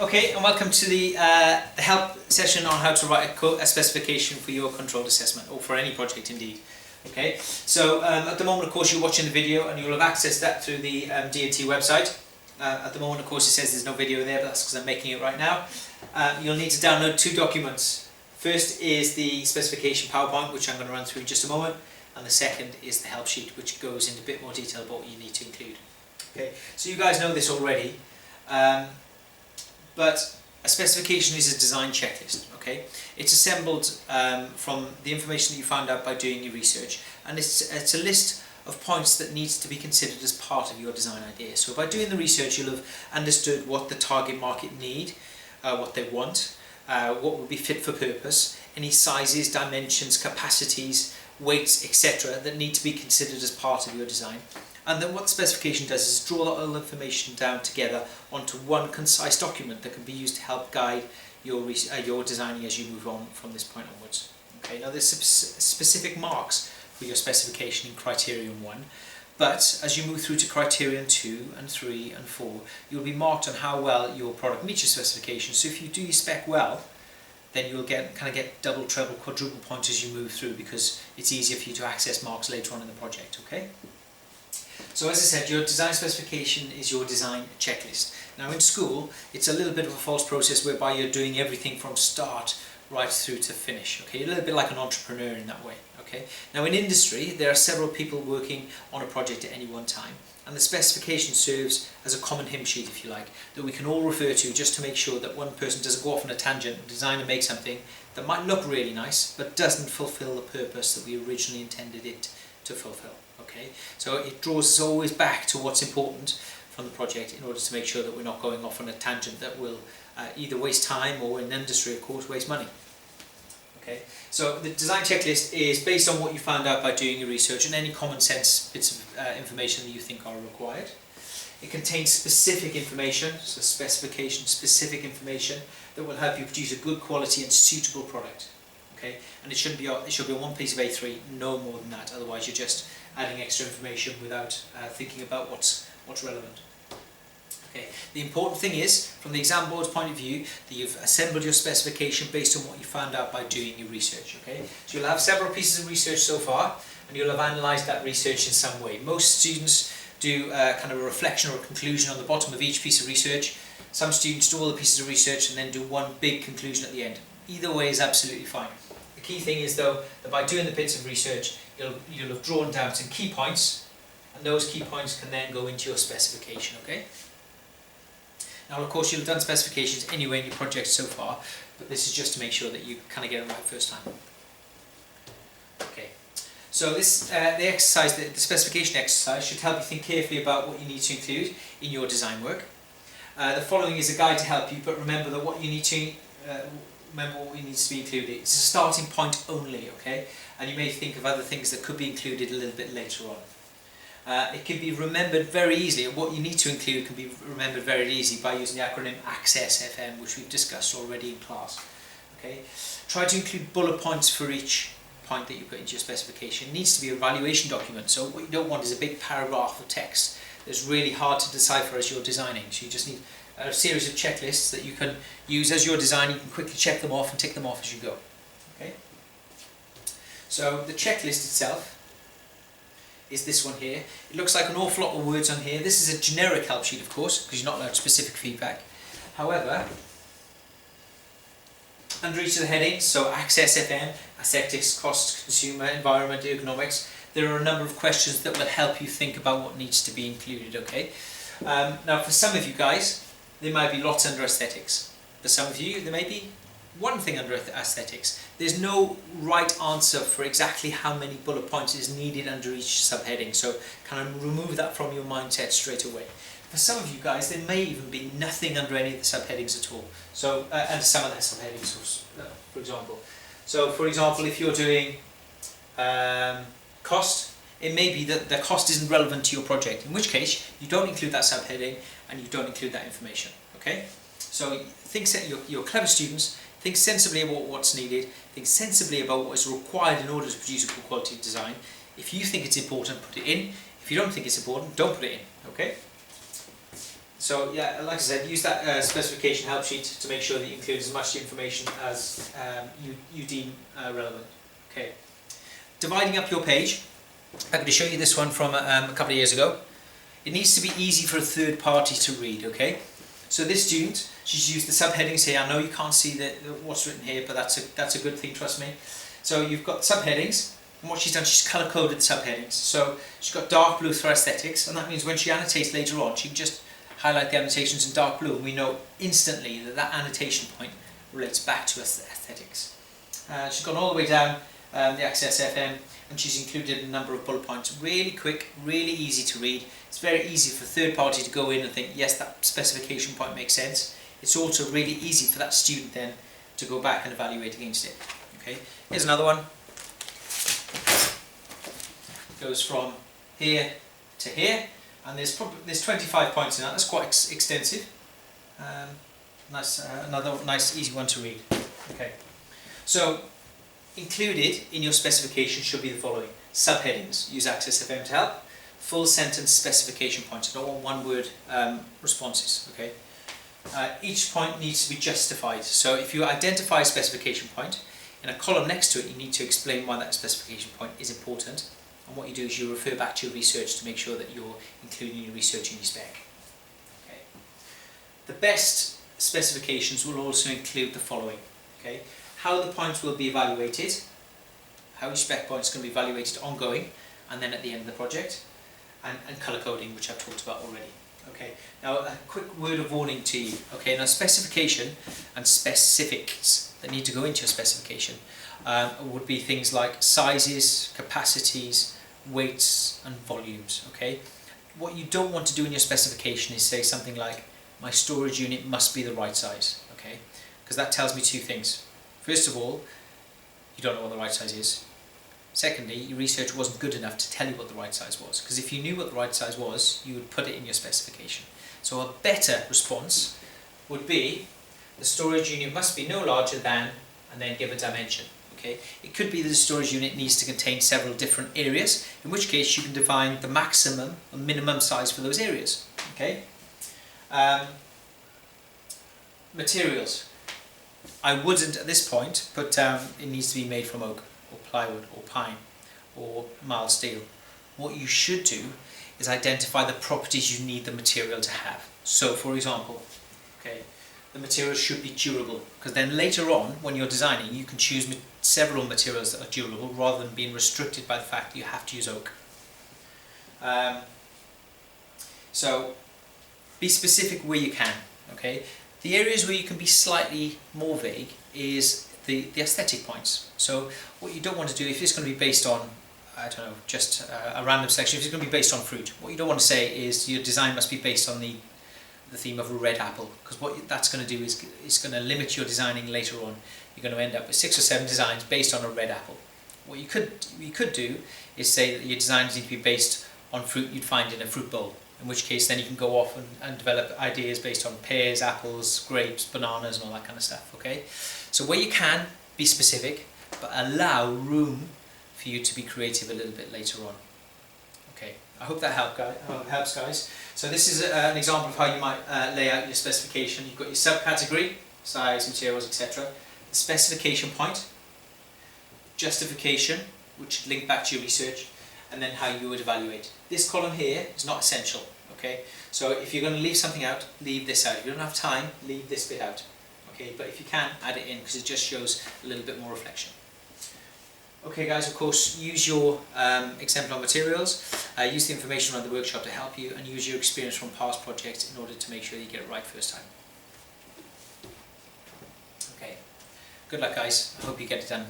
Okay, and welcome to the help session on how to write a specification for your controlled assessment, or for any project indeed. Okay, so at the moment, of course, you're watching the video and you'll have accessed that through the D&T website. At the moment, of course, it says there's no video there, but that's because I'm making it right now. You'll need to download two documents. First is the specification PowerPoint, which I'm going to run through in just a moment, and the second is the help sheet, which goes into a bit more detail about what you need to include. Okay, so you guys know this already. But a specification is a design checklist, okay? It's assembled from the information that you found out by doing your research, and it's a list of points that needs to be considered as part of your design idea. So by doing the research, you'll have understood what the target market need, what they want, what would be fit for purpose, any sizes, dimensions, capacities, weights, etc. that need to be considered as part of your design. And then what the specification does is draw all the information down together onto one concise document that can be used to help guide your designing as you move on from this point onwards. Okay, now there's specific marks for your specification in Criterion 1, but as you move through to Criterion 2 and 3 and 4, you'll be marked on how well your product meets your specification. So if you do your spec well, then you'll get double, treble, quadruple points as you move through, because it's easier for you to access marks later on in the project. Okay. So as I said, your design specification is your design checklist. Now in school, it's a little bit of a false process whereby you're doing everything from start right through to finish. Okay, a little bit like an entrepreneur in that way. Okay. Now in industry, there are several people working on a project at any one time, and the specification serves as a common hymn sheet, if you like, that we can all refer to just to make sure that one person doesn't go off on a tangent and design and make something that might look really nice, but doesn't fulfill the purpose that we originally intended it to fulfill. Okay, so it draws us always back to what's important from the project in order to make sure that we're not going off on a tangent that will either waste time, or in industry, of course, waste money. Okay, so the design checklist is based on what you found out by doing your research and any common sense bits of information that you think are required. It contains specific information, so specification specific information that will help you produce a good quality and suitable product. Okay, and it should be on one piece of A3, no more than that. Otherwise, you're just adding extra information without thinking about what's relevant. Okay. The important thing is, from the exam board's point of view, that you've assembled your specification based on what you found out by doing your research. Okay, so you'll have several pieces of research so far, and you'll have analysed that research in some way. Most students do kind of a reflection or a conclusion on the bottom of each piece of research. Some students do all the pieces of research and then do one big conclusion at the end. Either way is absolutely fine. The key thing is, though, that by doing the bits of research, you'll have drawn down some key points, and those key points can then go into your specification. Okay. Now, of course, you'll have done specifications anyway in your project so far, but this is just to make sure that you kind of get it right first time. Okay. So this the exercise, the specification exercise, should help you think carefully about what you need to include in your design work. The following is a guide to help you, but remember that what needs to be included. It's a starting point only, okay? And you may think of other things that could be included a little bit later on. It can be remembered very easily, and what you need to include can be remembered very easily by using the acronym ACCESS-FM, which we've discussed already in class. Okay? Try to include bullet points for each point that you put into your specification. It needs to be an evaluation document, so what you don't want is a big paragraph of text that's really hard to decipher as you're designing. So you just need a series of checklists that you can use as you're designing. You can quickly check them off and tick them off as you go. Okay? So the checklist itself is this one here. It looks like an awful lot of words on here. This is a generic help sheet, of course, because you're not allowed specific feedback. However, under each of the headings, so Access FM, Aesthetics, Cost, Consumer, Environment, Ergonomics, there are a number of questions that will help you think about what needs to be included. Okay. Now, for some of you guys, there might be lots under Aesthetics. For some of you, there may be one thing under Aesthetics. There's no right answer for exactly how many bullet points is needed under each subheading, so kind of remove that from your mindset straight away. For some of you guys, there may even be nothing under any of the subheadings at all. So, and some of the subheadings, for example. So, for example, if you're doing cost, it may be that the cost isn't relevant to your project, in which case you don't include that subheading and you don't include that information. Okay? So you're clever students, think sensibly about what's needed, think sensibly about what is required in order to produce a good quality design. If you think it's important, put it in. If you don't think it's important, don't put it in. Okay? So yeah, like I said, use that specification help sheet to make sure that you include as much information as you deem relevant. Okay. Dividing up your page, I'm going to show you this one from a couple of years ago. It needs to be easy for a third party to read, okay? So this student, she's used the subheadings here. I know you can't see what's written here, but that's a good thing, trust me. So you've got subheadings, and what she's done, she's colour-coded the subheadings. So she's got dark blue for aesthetics, and that means when she annotates later on, she can just highlight the annotations in dark blue, and we know instantly that that annotation point relates back to aesthetics. She's gone all the way down the Access FM, and she's included a number of bullet points. Really quick, really easy to read. It's very easy for a third party to go in and think, yes, that specification point makes sense. It's also really easy for that student then to go back and evaluate against it. Okay, here's another one. It goes from here to here, and there's 25 points in that. That's quite extensive. Another nice, easy one to read. Okay, so included in your specification should be the following: subheadings, use Access FM to help. Full sentence specification points. I don't want one-word responses. Okay. Each point needs to be justified. So if you identify a specification point, in a column next to it, you need to explain why that specification point is important. And what you do is you refer back to your research to make sure that you're including your research in your spec. Okay. The best specifications will also include the following. Okay. How the points will be evaluated, how each spec point is going to be evaluated ongoing, and then at the end of the project, and colour coding, which I've talked about already. Okay. Now a quick word of warning to you. Okay. Now specification and specifics that need to go into your specification would be things like sizes, capacities, weights, and volumes. Okay. What you don't want to do in your specification is say something like, my storage unit must be the right size. Okay. Because that tells me two things. First of all, you don't know what the right size is. Secondly, your research wasn't good enough to tell you what the right size was, because if you knew what the right size was, you would put it in your specification. So a better response would be, the storage unit must be no larger than, and then give a dimension. Okay? It could be that the storage unit needs to contain several different areas, in which case you can define the maximum or minimum size for those areas. Okay? Materials. I wouldn't at this point put down it needs to be made from oak, or plywood, or pine, or mild steel. What you should do is identify the properties you need the material to have. So for example, okay, the material should be durable, because then later on when you're designing you can choose several materials that are durable rather than being restricted by the fact that you have to use oak. So be specific where you can. Okay. The areas where you can be slightly more vague is the aesthetic points. So what you don't want to do, if it's going to be based on, I don't know, just a random section, if it's going to be based on fruit, what you don't want to say is your design must be based on the theme of a red apple, because what that's going to do is it's going to limit your designing later on. You're going to end up with 6 or 7 designs based on a red apple. What you could do is say that your designs need to be based on fruit you'd find in a fruit bowl, in which case then you can go off and develop ideas based on pears, apples, grapes, bananas and all that kind of stuff. Okay, so where you can, be specific, but allow room for you to be creative a little bit later on. Okay, I hope that helps, guys. So this is an example of how you might lay out your specification. You've got your subcategory, size, materials, etc. The specification point, justification, which link back to your research, and then how you would evaluate. This column here is not essential. Okay, so if you're going to leave something out, leave this out. If you don't have time, leave this bit out. Okay, but if you can, add it in, because it just shows a little bit more reflection. Okay guys, of course, use your exemplar materials, use the information around the workshop to help you, and use your experience from past projects in order to make sure you get it right first time. Okay, good luck guys, I hope you get it done.